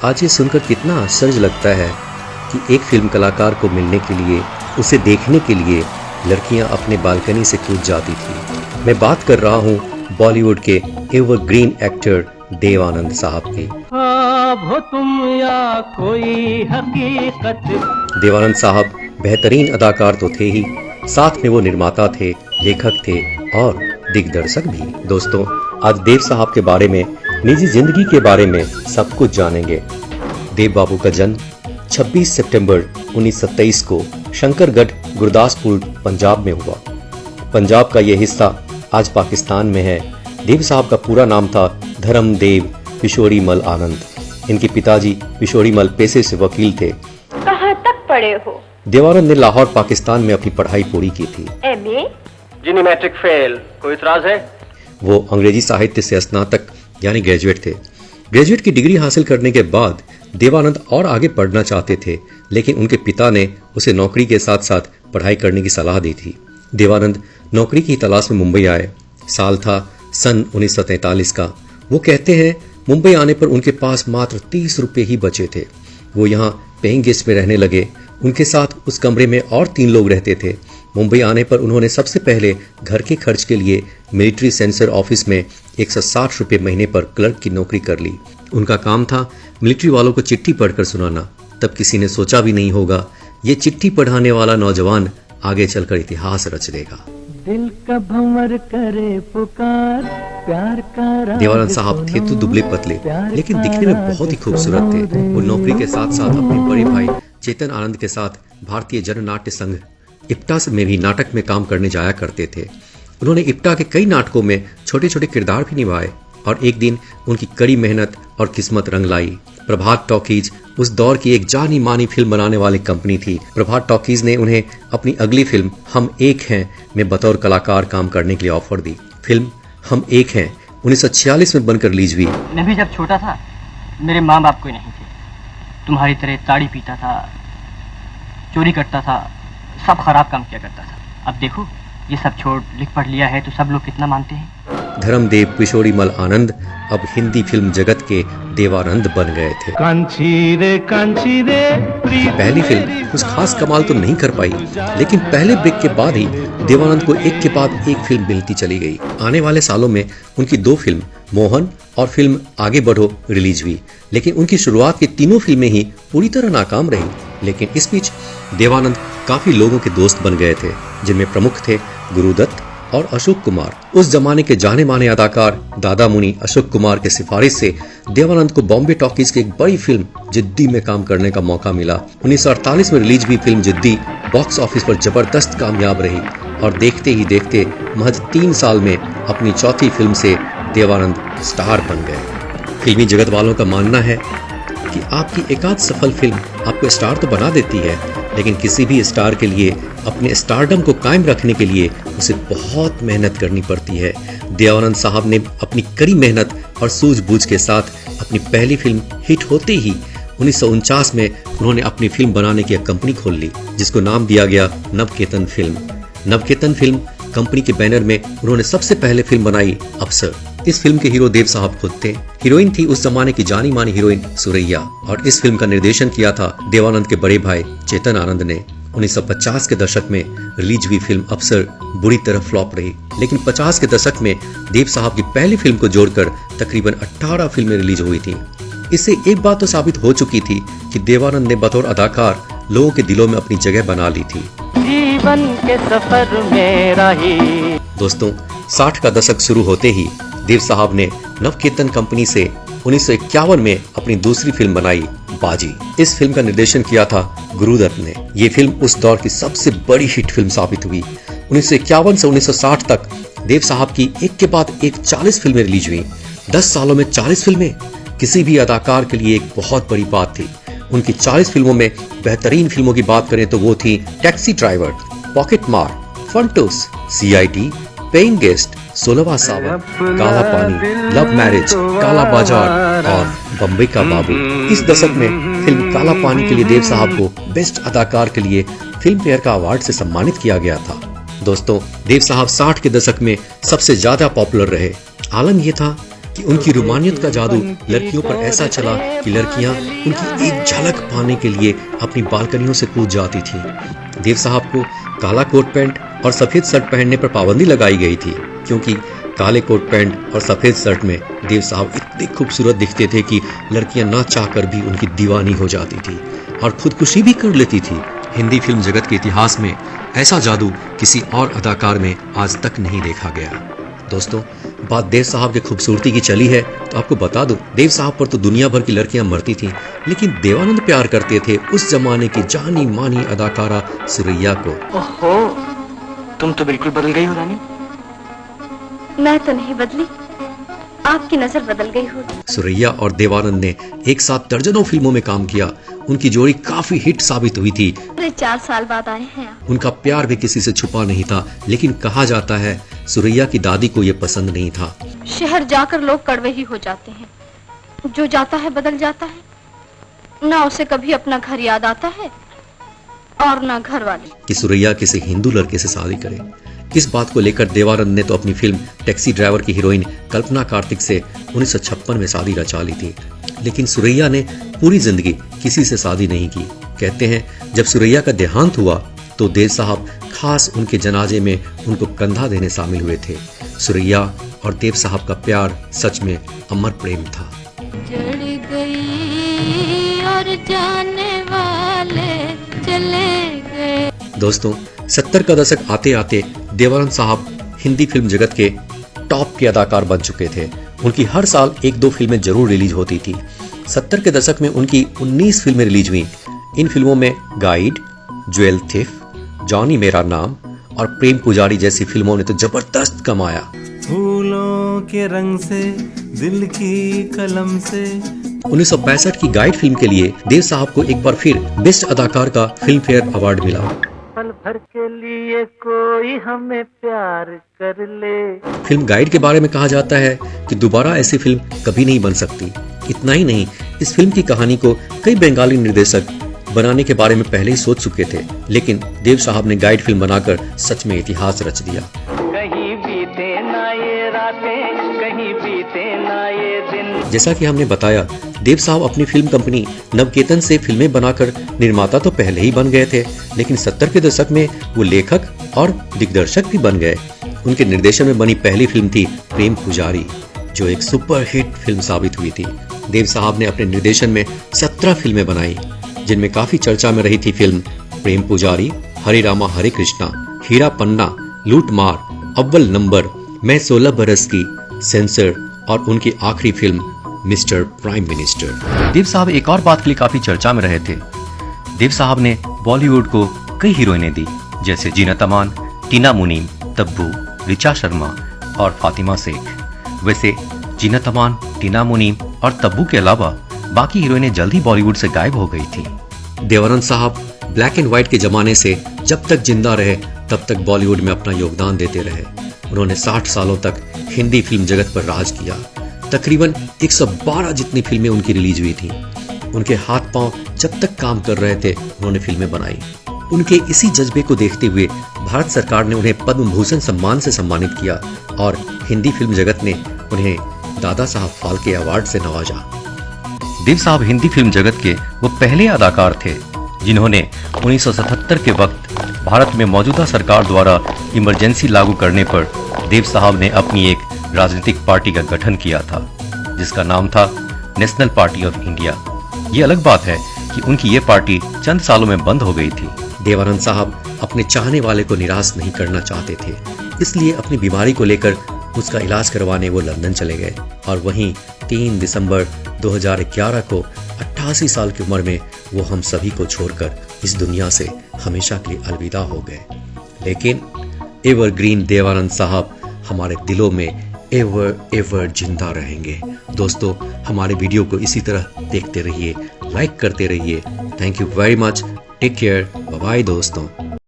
आज ये सुनकर कितना आश्चर्य लगता है कि एक फिल्म कलाकार को मिलने के लिए, उसे देखने के लिए लड़कियां अपने बालकनी से कूद जाती थी। मैं बात कर रहा हूँ बॉलीवुड के एवरग्रीन एक्टर देव आनंद साहब की। हो तुम या कोई हकीकत। देव आनंद साहब बेहतरीन अदाकार तो थे ही, साथ में वो निर्माता थे, लेखक थे और दिग्दर्शक भी। दोस्तों, आज देव साहब के बारे में, निजी जिंदगी के बारे में सब कुछ जानेंगे। देव बाबू का जन्म 26 सितंबर 1927 को शंकरगढ़, गुरदासपुर, पंजाब में हुआ। पंजाब का ये हिस्सा आज पाकिस्तान में है। देव साहब का पूरा नाम था धर्मदेव पिशोरीमल आनंद। इनके पिताजी पिशोरीमल पेशे से वकील थे। कहाँ तक पढ़े हो? देवानंद ने लाहौर, पाकिस्तान में अपनी पढ़ाई पूरी की थी। MA? जिन्हें मैट्रिक फेल, कोई इतराज है? वो अंग्रेजी साहित्य से स्नातक यानी ग्रेजुएट थे। ग्रेजुएट की डिग्री हासिल करने के बाद देवानंद और आगे पढ़ना चाहते थे, लेकिन उनके पिता ने उसे नौकरी के साथ साथ पढ़ाई करने की सलाह दी थी। देवानंद नौकरी की तलाश में मुंबई आए। साल था सन 1943 का। वो कहते हैं मुंबई आने पर उनके पास मात्र 30 रुपये ही बचे थे। वो यहाँ पेइंग गेस्ट में रहने लगे। उनके साथ उस कमरे में और 3 लोग रहते थे। मुंबई आने पर उन्होंने सबसे पहले घर के खर्च के लिए मिलिट्री सेंसर ऑफिस में 160 रुपये महीने पर क्लर्क की नौकरी कर ली। उनका काम था मिलिट्री वालों को चिट्ठी पढ़कर सुनाना। तब किसी ने सोचा भी नहीं होगा ये चिट्ठी पढ़ाने वाला नौजवान आगे चलकर इतिहास रच देगा। दिल का भंवर करे पुकार, प्यार का। देवानंद साहब थे तो दुबले पतले, लेकिन दिखने में बहुत ही खूबसूरत थे। वो नौकरी के साथ साथ अपने बड़े भाई चेतन आनंद के साथ भारतीय जननाट्य संघ इप्टा में भी नाटक में काम करने जाया करते थे। उन्होंने इप्टा के कई नाटकों में छोटे छोटे किरदार भी निभाए और एक दिन उनकी कड़ी मेहनत और किस्मत रंग लाई। प्रभात टॉकीज उस दौर की एक जानी मानी फिल्म बनाने वाली कंपनी थी। प्रभात टॉकीज ने उन्हें अपनी अगली फिल्म हम एक हैं में बतौर कलाकार काम करने के लिए ऑफर दी। फिल्म हम एक हैं 1946 में बनकर रिलीज हुई। मैं भी जब छोटा था मेरे माँ बाप कोई नहीं थे। तुम्हारी तरह ताड़ी पीता था, चोरी करता था, सब खराब काम किया करता था। अब देखो ये सब छोड़ लिख पढ़ लिया है तो सब लोग कितना मानते हैं। धर्मदेव पिशोरीमल आनंद अब हिंदी फिल्म जगत के देवानंद बन गए थे। कांची रे पहली फिल्म कुछ खास कमाल तो नहीं कर पाई, लेकिन पहले ब्रेक के बाद ही देवानंद को एक के बाद एक फिल्म मिलती चली गई। आने वाले सालों में उनकी 2 फिल्म मोहन और फिल्म आगे बढ़ो रिलीज हुई, लेकिन उनकी शुरुआत की तीनों फिल्में ही पूरी तरह नाकाम रही। लेकिन इस बीच देवानंद काफी लोगों के दोस्त बन गए थे, जिनमें प्रमुख थे गुरुदत्त और अशोक कुमार। उस जमाने के जाने माने अदाकार दादा मुनि अशोक कुमार के सिफारिश से देवानंद को बॉम्बे टॉकीज की एक बड़ी फिल्म जिद्दी में काम करने का मौका मिला। 1948 में रिलीज हुई फिल्म जिद्दी बॉक्स ऑफिस पर जबरदस्त कामयाब रही और देखते ही देखते महज 3 साल में अपनी चौथी फिल्म से देवानंद स्टार बन गए। फिल्मी जगत वालों का मानना है कि आपकी एकाध सफल फिल्म आपको स्टार तो बना देती है, लेकिन किसी भी स्टार के लिए अपने स्टारडम को कायम रखने के लिए उसे बहुत मेहनत करनी पड़ती है। देवानंद साहब ने अपनी कड़ी मेहनत और सूझबूझ के साथ अपनी पहली फिल्म हिट होते ही 1949 में उन्होंने अपनी फिल्म बनाने की एक कंपनी खोल ली, जिसको नाम दिया गया Navketan film. Navketan film company के बैनर में उन्होंने सबसे पहले फिल्म बनाई अफसर। इस फिल्म के हीरो देव साहब खुद थे। हीरोइन थी उस जमाने की जानी मानी हीरोइन सुरैया, और इस फिल्म का निर्देशन किया था देवानंद के बड़े भाई चेतन आनंद ने। 1950 के दशक में रिलीज हुई फिल्म अफसर बुरी तरह फ्लॉप रही, लेकिन 50 के दशक में देव साहब की पहली फिल्म को जोड़कर तकरीबन 18 फिल्में रिलीज हुई थी। इससे एक बात तो साबित हो चुकी थी कि देवानंद ने बतौर अदाकार लोगों के दिलों में अपनी जगह बना ली थी। जीवन के सफर में रही। दोस्तों, 60 का दशक शुरू होते ही देव साहब ने नवकेतन कंपनी से 1951 में अपनी दूसरी फिल्म बनाई बाजी। इस फिल्म का निर्देशन किया था गुरुदत्त ने। ये फिल्म उस दौर की सबसे बड़ी हिट फिल्म साबित हुई। 1951 से 1960 तक देव साहब की एक के बाद एक 40 फिल्में रिलीज हुई। 10 सालों में 40 फिल्में किसी भी अदाकार के लिए एक बहुत बड़ी बात थी। उनकी 40 फिल्मों में बेहतरीन फिल्मों की बात करें तो वो थी टैक्सी ड्राइवर, पॉकेट मार, फंटूस, CID, पेइंग गेस्ट, 16वां सावन, काला पानी, लव मैरिज, काला बाजार और बम्बई का बाबू। इस दशक में फिल्म काला पानी के लिए देव साहब को बेस्ट अदाकार के लिए फिल्म फेयर का अवार्ड से सम्मानित किया गया था। दोस्तों, देव साहब 60 के दशक में सबसे ज्यादा पॉपुलर रहे। आलम यह था कि उनकी रूमानियत का जादू लड़कियों पर ऐसा चला कि लड़कियां उनकी एक झलक पाने के लिए अपनी बालकनियों से कूद जाती थी। देव साहब को काला कोट पैंट और सफेद शर्ट पहनने पर पाबंदी लगाई गई थी, क्योंकि काले कोट पैंट और सफेद शर्ट में देव साहब इतने खूबसूरत दिखते थे कि लड़कियां ना चाहकर भी उनकी दीवानी हो जाती थी और खुदकुशी भी कर लेती थी। हिंदी फिल्म जगत के इतिहास में ऐसा जादू किसी और अदाकार में आज तक नहीं देखा गया। दोस्तों, बात देव साहब की खूबसूरती की चली है तो आपको बता दूं, देव साहब पर तो दुनिया भर की लड़कियां मरती थीं, लेकिन देवानंद प्यार करते थे उस जमाने की जानी मानी अदाकारा सुरैया को। ओहो, तुम तो बिल्कुल बदल गई हो रानी। मैं तो नहीं बदली, आपकी नजर बदल गई होगी। सुरैया और देवानंद ने एक साथ दर्जनों फिल्मों में काम किया। उनकी जोड़ी काफी हिट साबित हुई थी। 4 साल बाद आए हैं आप। उनका प्यार भी किसी से छुपा नहीं था, लेकिन कहा जाता है सुरैया की दादी को यह पसंद नहीं था। शहर जाकर लोग कड़वे ही हो जाते हैं। जो जाता है बदल जाता है। ना उसे कभी अपना घर याद आता है और ना घर वाले। कि सुरैया किसी हिंदू लड़के से शादी करे, इस बात को लेकर देवानंद ने तो अपनी फिल्म टैक्सी ड्राइवर की हीरोइन कल्पना कार्तिक से 1956 में शादी रचा ली थी। लेकिन सुरैया ने पूरी जिंदगी किसी से शादी नहीं की। कहते हैं जब सुरैया का देहांत हुआ तो देव साहब खास उनके जनाजे में उनको कंधा देने शामिल हुए थे। सुरैया और देव साहब का प्यार सच में अमर प्रेम था। जड़ गई और जाने वाले चले गए। दोस्तों, 70 का दशक आते आते देवानंद साहब हिंदी फिल्म जगत के टॉप के अदाकार बन चुके थे। उनकी हर साल 1-2 फिल्में जरूर रिलीज होती थी। 70 के दशक में उनकी 19 फिल्में रिलीज हुई। इन फिल्मों में गाइड, ज्वेल थिफ, जॉनी मेरा नाम और प्रेम पुजारी जैसी फिल्मों ने तो जबरदस्त कमाया। फूलों के रंग से, दिल की कलम से। 1965 की गाइड फिल्म के लिए देव साहब को एक बार फिर बेस्ट अदाकार का फिल्म फेयर अवार्ड मिला। पल भर के लिए कोई हमें प्यार कर ले। फिल्म गाइड के बारे में कहा जाता है कि दोबारा ऐसी फिल्म कभी नहीं बन सकती। इतना ही नहीं, इस फिल्म की कहानी को कई बंगाली निर्देशक बनाने के बारे में पहले ही सोच चुके थे, लेकिन देव साहब ने गाइड फिल्म बनाकर सच में इतिहास रच दिया। कहीं बीते ना ये रातें, कहीं बीते ना ये दिन। जैसा कि हमने बताया, देव साहब अपनी फिल्म कंपनी नवकेतन से फिल्में बनाकर निर्माता तो पहले ही बन गए थे, लेकिन 70 के दशक में वो लेखक और दिग्दर्शक भी बन गए। उनके निर्देशन में बनी पहली फिल्म थी प्रेम पुजारी, जो एक सुपर हिट फिल्म साबित हुई थी। देव साहब ने अपने निर्देशन में 17 फिल्में बनाई, जिनमें काफी चर्चा में रही थी फिल्म प्रेम पुजारी, हरे रामा हरे कृष्णा, हीरा पन्ना, लूट मार, अव्वल नंबर, मैं 16 बरस की, सेंसर और उनकी आखिरी फिल्म मिस्टर प्राइम मिनिस्टर। देव साहब एक और बात के लिए काफी चर्चा में रहे थे। देव साहब ने बॉलीवुड को कई हीरोइनें दी, जैसे जीनत अमान, टीना मुनीम, तब्बू, ऋचा शर्मा और फातिमा शेख। वैसे जीनत अमान, टीना मुनीम और तब्बू के अलावा बाकी हीरोइनें जल्द ही बॉलीवुड से गायब हो गई थी। देवानंद साहब ब्लैक एंड व्हाइट के जमाने से जब तक जिंदा रहे तब तक बॉलीवुड में अपना योगदान देते रहे। उन्होंने 60 सालों तक हिंदी फिल्म जगत पर राज किया। तकरीबन 112 जितनी फिल्में उनकी रिलीज हुई थी। उनके हाथ पांव जब तक काम कर रहे थे उन्होंने फिल्में बनाई। उनके इसी जज्बे को देखते हुए भारत सरकार ने उन्हें पद्म भूषण सम्मान से सम्मानित किया और हिंदी फिल्म जगत ने उन्हें दादा साहब फाल्के अवार्ड से नवाजा। देव साहब हिंदी फिल्म जगत के वो पहले अदाकार थे जिन्होंने 1977 के वक्त भारत में मौजूदा सरकार द्वारा इमरजेंसी लागू करने पर देव साहब ने अपनी एक राजनीतिक पार्टी का गठन किया था, जिसका नाम था नेशनल पार्टी ऑफ इंडिया। ये अलग बात है कि उनकी ये पार्टी चंद सालों में बंद हो गई थी। देवानंद साहब अपने चाहने वाले को निराश नहीं करना चाहते थे, इसलिए अपनी बीमारी को लेकर उसका इलाज करवाने वो लंदन चले गए और वहीं 3 दिसंबर 2011 को 88 साल की उम्र में वो हम सभी को छोड़कर इस दुनिया से हमेशा के लिए अलविदा हो गए। लेकिन एवरग्रीन देवानंद साहब हमारे दिलों में एवर जिंदा रहेंगे। दोस्तों, हमारे वीडियो को इसी तरह देखते रहिए, लाइक करते रहिए। Thank you very much. Take care. Bye bye दोस्तों।